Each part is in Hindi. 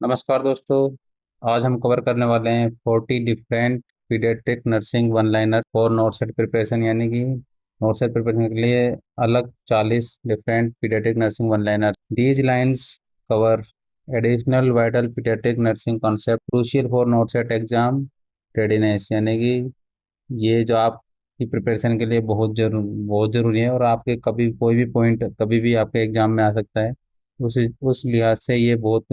नमस्कार दोस्तों। आज हम कवर करने वाले हैं 40 different paediatric nursing one liner for not set preparation, यानी कि नोट सेट प्रिपरेशन के लिए अलग 40 different paediatric nursing one liner. These lines cover additional vital paediatric nursing concept crucial for not set exam readiness, यानी कि ये जो आपकी प्रिपरेशन के लिए बहुत ज़रूरी है और आपके कभी कोई भी पॉइंट कभी भी आपके एग्जाम में आ सकता है। उस लिहाज से ये बहुत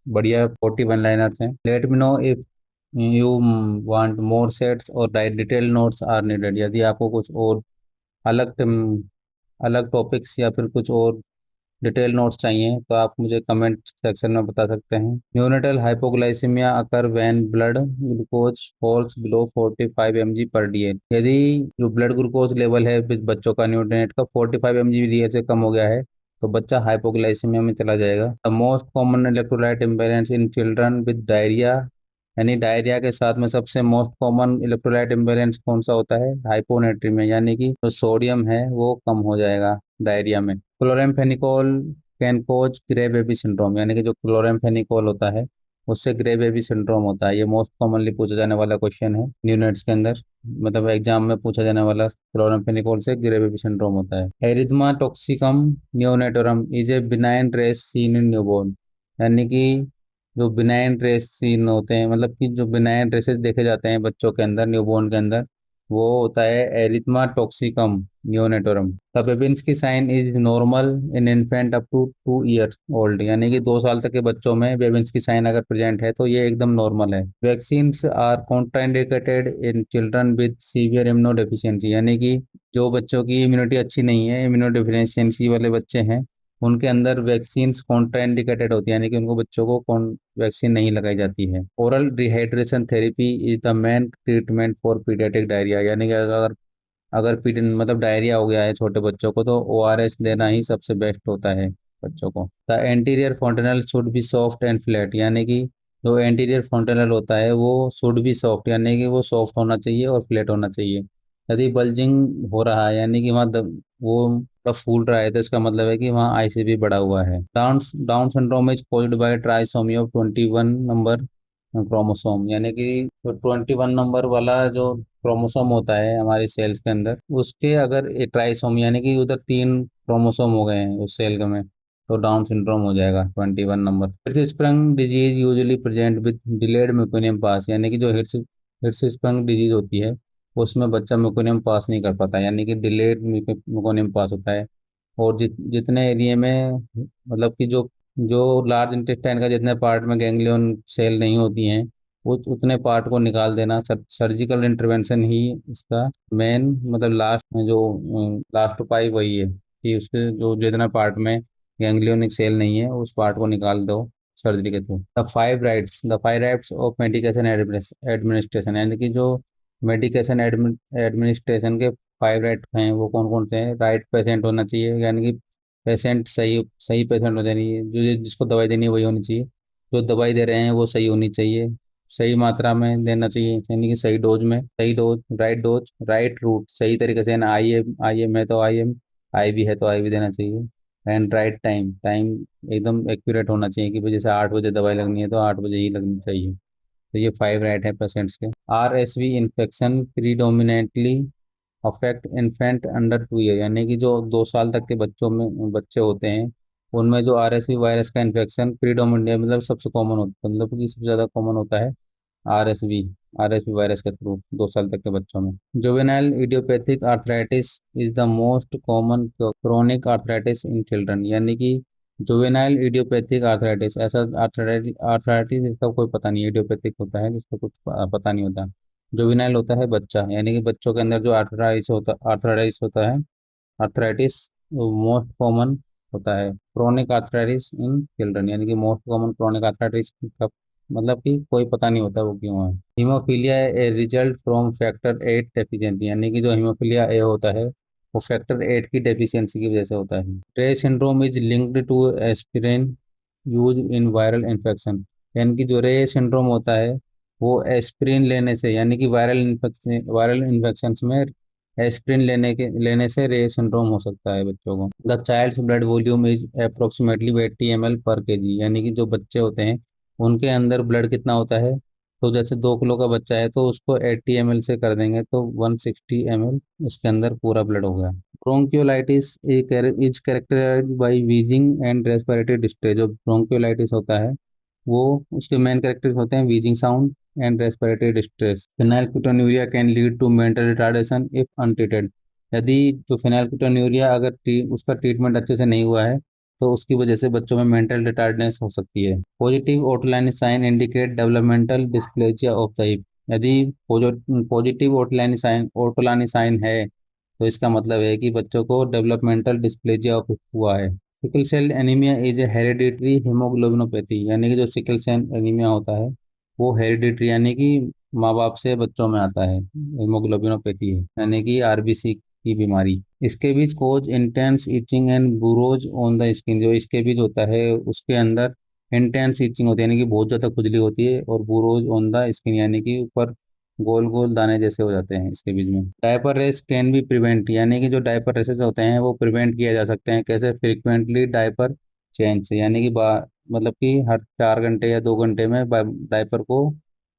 बढ़िया 41 लाइनर्स हैं। Let me know if you want more sets और डिटेल नोट्स आर नीडेड। यदि आपको कुछ और अलग अलग टॉपिक्स या फिर कुछ और डिटेल नोट्स चाहिए तो आप मुझे कमेंट सेक्शन में बता सकते हैं। Neonatal hypoglycaemia occur when blood glucose falls below 45 mg पर डीएल। यदि जो ब्लड ग्लूकोज लेवल है बच्चों का न्यूट्रिएंट का 45 mg डीएल से कम हो गया है तो बच्चा हाइपोग्लाइसीमिया में चला जाएगा। The most common electrolyte imbalance in children with diarrhoea, यानी डायरिया के साथ में सबसे मोस्ट कॉमन इलेक्ट्रोलाइट इम्बैलेंस कौन सा होता है? हाइपोनेट्रीमिया, यानी कि जो सोडियम है वो कम हो जाएगा डायरिया में। Chloramphenicol can cause grey baby syndrome, यानी कि जो क्लोरेमफेनिकोल होता है उससे ग्रे बेबी सिंड्रोम होता है। ये मोस्ट कॉमनली पूछा जाने वाला क्वेश्चन है न्यूनेट्स के अंदर, मतलब एग्जाम में पूछा जाने वाला क्लोरेमफेनिकोल से ग्रे बेबी सिंड्रोम होता है। Erythema toxicum neonatorum is a benign rash seen in newborn, यानी कि जो बिनाइन रेस सीन होते हैं, मतलब कि जो बिनाइन रेसेस देखे जाते हैं बच्चों के अंदर, न्यूबॉर्न के अंदर, वो होता है erythema toxicum neonatorum. The Babinski sign is normal in infant up to 2 years old, यानी कि 2 साल तक के बच्चों में बेबिन्स्की साइन अगर प्रेजेंट है तो ये एकदम नॉर्मल है। Vaccines are contraindicated in children with severe immunodeficiency, यानी कि जो बच्चों की इम्यूनिटी अच्छी नहीं है, इम्यूनो डेफिशिएंसी वाले बच्चे हैं, उनके अंदर वैक्सीन्स कॉन्ट्राइंडिकेटेड होती है, यानी कि उनको बच्चों को कौन वैक्सीन नहीं लगाई जाती है। Oral rehydration therapy is the main treatment for paediatric diarrhoea, यानी कि अगर अगर पीडी मतलब डायरिया हो गया है छोटे बच्चों को तो ओआरएस देना ही सबसे बेस्ट होता है बच्चों को। The anterior fontanelle should be soft and flat, यानी कि जो एंटीरियर फॉन्टेनल होता है वो शुड बी सॉफ्ट, यानी कि वो सॉफ्ट होना चाहिए और फ्लैट होना चाहिए। यदि बल्जिंग हो रहा है, यानी कि वहाँ वो पूरा फूल रहा है, तो इसका मतलब है कि वहाँ आईसीबी बढ़ा हुआ है। Down down syndrome is called by trisomy of 21 number chromosome, यानी कि जो 21 नंबर वाला जो क्रोमोसोम होता है हमारी सेल्स के अंदर, उसके अगर ट्राइसोम यानी कि उधर 3 क्रोमोसोम हो गए हैं उस सेल में, तो डाउन सिंड्रोम हो जाएगा 21 number. Hirschsprung disease usually present with delayed meconium pass, यानी कि जो हिर्स स्प्रंग डिजीज होती है उसमें बच्चा मेकोनियम पास नहीं कर पाता, यानी कि डिलेड मेकोनियम पास होता है। और जितने एरिया में मतलब कि जो जो लार्ज इंटेस्टाइन का जितने पार्ट में गैंग्लियन सेल नहीं होती हैं उतने पार्ट को निकाल देना, सर्जिकल इंटरवेंशन ही इसका मेन मतलब लास्ट में जो लास्ट उपाय वही है कि उसके जो जितना पार्ट में गैंग्लियोनिक सेल नहीं है उस पार्ट को निकाल दो सर्जरी के through. The 5 rights of medication administration, यानी कि जो मेडिकेशन एडमिनिस्ट्रेशन के 5 राइट हैं वो कौन कौन से हैं? राइट पेशेंट होना चाहिए, यानी कि पेशेंट सही सही पेशेंट हो जानी है, जो जिसको दवाई देनी है वही होनी चाहिए। जो दवाई दे रहे हैं वो सही होनी चाहिए, सही मात्रा में देना चाहिए, यानी कि सही डोज में, सही डोज राइट रूट, सही तरीके से ना। आई एम है तो आई एम, आई भी है तो आई भी देना चाहिए। एंड राइट टाइम, टाइम एकदम एक्यूरेट होना चाहिए कि भाई जैसे 8 बजे दवाई लगनी है तो 8 बजे ही लगनी चाहिए। तो ये 5 राइट है पेशेंट्स के। RSV infection predominantly affect infant under 2 year, यानी कि जो 2 साल तक के बच्चों में बच्चे होते हैं उनमें जो RSV वायरस का इन्फेक्शन प्रीडोमिनेंट मतलब सबसे कॉमन होता है, मतलब कि सबसे ज़्यादा कॉमन होता है आरएसवी आरएसवी वायरस के थ्रू 2 साल तक के बच्चों में। Juvenile idiopathic arthritis is the most common chronic arthritis in children, यानी कि जुवेनाइल इडियोपैथिक आर्थराइटिस, ऐसा आर्थराइटिस आर्थराइटिस इसका कोई पता नहीं, इडियोपैथिक होता है जिसका कुछ पता नहीं होता। जुवेनाइल होता है बच्चा, यानी कि बच्चों के अंदर जो आर्थराइटिस होता है, आर्थराइटिस वो मोस्ट कॉमन होता है। क्रोनिक आर्थराइटिस इन चिल्ड्रन, यानी कि मोस्ट कॉमन क्रोनिक आर्थराइटिस का मतलब कि कोई पता नहीं होता वो क्यों है। Haemophilia a result from factor 8 deficiency, यानी कि जो हीमोफीलिया ए होता है वो फैक्टर 8 की डेफिशिएंसी की वजह से होता है। Reye syndrome is linked to aspirin use in viral infection, यानी कि जो रे सिंड्रोम होता है वो एस्पिरिन लेने से, यानी कि वायरल इन्फेक्शन में एस्पिरिन लेने से रे सिंड्रोम हो सकता है बच्चों को। The child's blood volume is approximately 80 ml per kg, यानी कि जो बच्चे होते हैं उनके अंदर ब्लड कितना होता है, तो जैसे 2 किलो का बच्चा है तो उसको 80 ml से कर देंगे तो 160 ml उसके अंदर पूरा ब्लड हो गया। Bronchiolitis is characterised by wheezing and respiratory distress. जो ब्रोंकियोलाइटिस होता है वो, उसके मेन कैरेक्टर्स होते हैं wheezing sound and respiratory distress. Phenylketonuria can lead to mental retardation if untreated. यदि जो फिनाइलकीटोन्यूरिया अगर उसका ट्रीटमेंट अच्छे से नहीं हुआ है तो उसकी वजह से बच्चों में मेंटल रिटार्डनेस हो सकती है। Positive outline sign indicate developmental dysplasia of the hip. यदि पॉजिटिव आउटलाइन साइन है तो इसका मतलब है कि बच्चों को डेवलपमेंटल डिस्प्लेजिया ऑफ हिप हुआ है। Sickle cell anaemia is a hereditary haemoglobinopathy. यानी कि जो सिकल सेल एनीमिया होता है वो हेरिडिटरी यानी कि माँ बाप से बच्चों में आता है। हीमोग्लोबिनोपैथी है यानी कि आरबीसी की बीमारी। Scabies cause intense itching and burrows on the skin. जो इसके बीच होता है उसके अंदर इंटेंस इचिंग होती है यानी कि बहुत ज़्यादा खुजली होती है, और बुरोज ऑन द स्किन यानी कि ऊपर गोल गोल दाने जैसे हो जाते हैं इसके बीच में। Diaper rash can be prevent. यानी कि जो डायपर रेसेस होते हैं वो प्रिवेंट किया जा सकते हैं कैसे? फ्रिक्वेंटली डायपर चेंज से। यानी कि मतलब कि हर 4 घंटे या 2 घंटे में डायपर को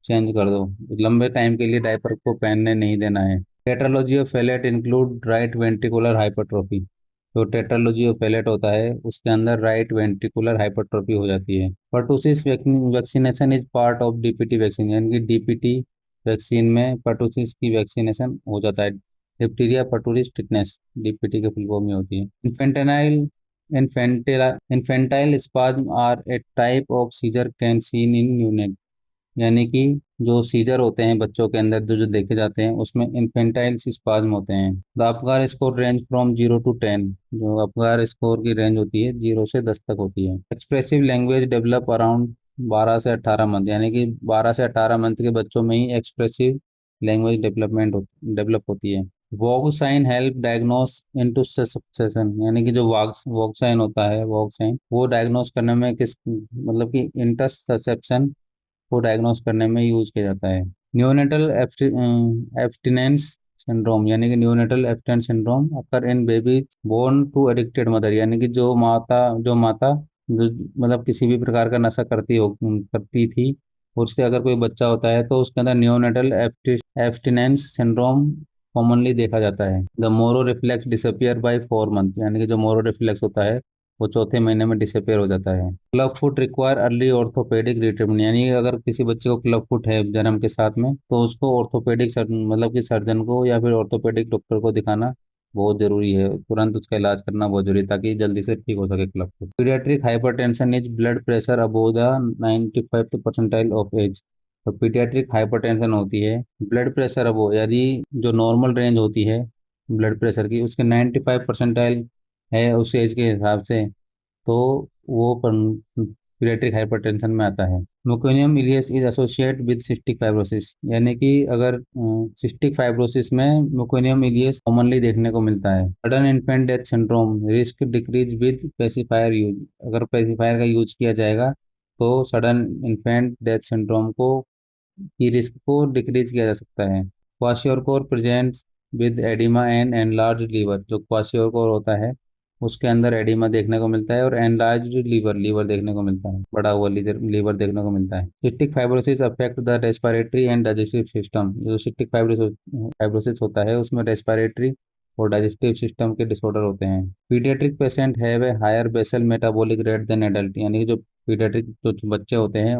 चेंज कर दो। लंबे टाइम के लिए डायपर को पहनने नहीं देना है। Tetralogy of Fallot include right ventricular hypertrophy. जो टेट्रालॉजी ऑफ फेलेट होता है उसके अंदर राइट वेंट्रिकुलर हाइपरट्रोफी हो जाती है। Pertussis vaccination is part of DPT vaccine. यानी कि डीपीटी वैक्सीन में पर्टुसिस की वैक्सीनेशन हो जाता है। डिप्टीरिया पर्टुसिस टिटनेस डीपीटी के फुल फॉर्म में होती है। Infantile spasm are a type of seizure can seen in neonate. यानी कि जो सीजर होते हैं बच्चों के अंदर जो जो देखे जाते हैं उसमें इन्फेंटाइल स्पाज्म होते हैं। The Apgar score range from 0 to 10। जो अपगार स्कोर की रेंज होती है 0 से 10 तक होती है। एक्सप्रेसिव लैंग्वेज डेवलप अराउंड 12 से 18 मंथ। यानी कि 12 से 18 मंथ के बच्चों में ही एक्सप्रेसिव लैंग्वेज डेवलप होती है। वॉग sign help diagnose intussusception. यानी कि जो वॉग साइन होता है, वॉग साइन वो डायग्नोस करने में किस मतलब कि इंटरसेप्शन को डायग्नोस करने में यूज किया जाता है। Neonatal abstinence syndrome. यानी कि neonatal abstinence syndrome occur in baby born to addicted mother. यानी कि जो माता मतलब किसी भी प्रकार का नशा करती थी, उसके अगर कोई बच्चा होता है तो उसके अंदर न्यूनेटल एब्स्टिनेंस सिंड्रोम कॉमनली देखा जाता है। The Moro reflex disappear bye 4 month. यानी कि जो मोरो रिफ्लेक्स होता है वो चौथे महीने में डिसअपेयर हो जाता है। Club foot require early orthopaedic treatment. यानी कि अगर किसी बच्चे को क्लब फुट है जन्म के साथ में तो उसको ऑर्थोपेडिक मतलब कि सर्जन को या फिर ऑर्थोपेडिक डॉक्टर को दिखाना बहुत जरूरी है। तुरंत उसका इलाज करना बहुत जरूरी है ताकि जल्दी से ठीक हो सके club foot. Paediatric hypertension is blood pressure above the 95th percentile of age. तो पीडियाट्रिक हाइपरटेंशन होती है ब्लड प्रेशर अबोव, यदि जो नॉर्मल रेंज होती है ब्लड प्रेशर की उसके 95 परसेंटाइल है उस एज के हिसाब से, तो वो पीडियाट्रिक हाइपरटेंशन में आता है। Meconium ileus is associate with cystic fibrosis. यानी कि अगर सिस्टिक फाइब्रोसिस में म्यूकोनियम इलियस कॉमनली देखने को मिलता है। Sudden infant death syndrome risk decrease with pacifier use. अगर पेसिफायर का यूज किया जाएगा तो सडन इन्फेंट डेथ सिंड्रोम को की रिस्क को डिक्रीज किया जा सकता है। Kwashiorkor presents with oedema and enlarge liver. जो क्वाशियोरकोर होता है उसके अंदर एडिमा देखने को मिलता है और एनलार्ज लीवर लीवर देखने को मिलता है, बड़ा हुआ लीवर देखने को मिलता है। Cystic fibrosis affect the respiratory and digestive system. जो सिस्टिक फाइब्रोसिस होता है उसमें रेस्पिरेटरी और डाइजेस्टिव सिस्टम के डिसऑर्डर होते हैं। Paediatric patient have a higher basal metabolic rate than adult. यानी कि जो पीडियाट्रिक जो बच्चे होते हैं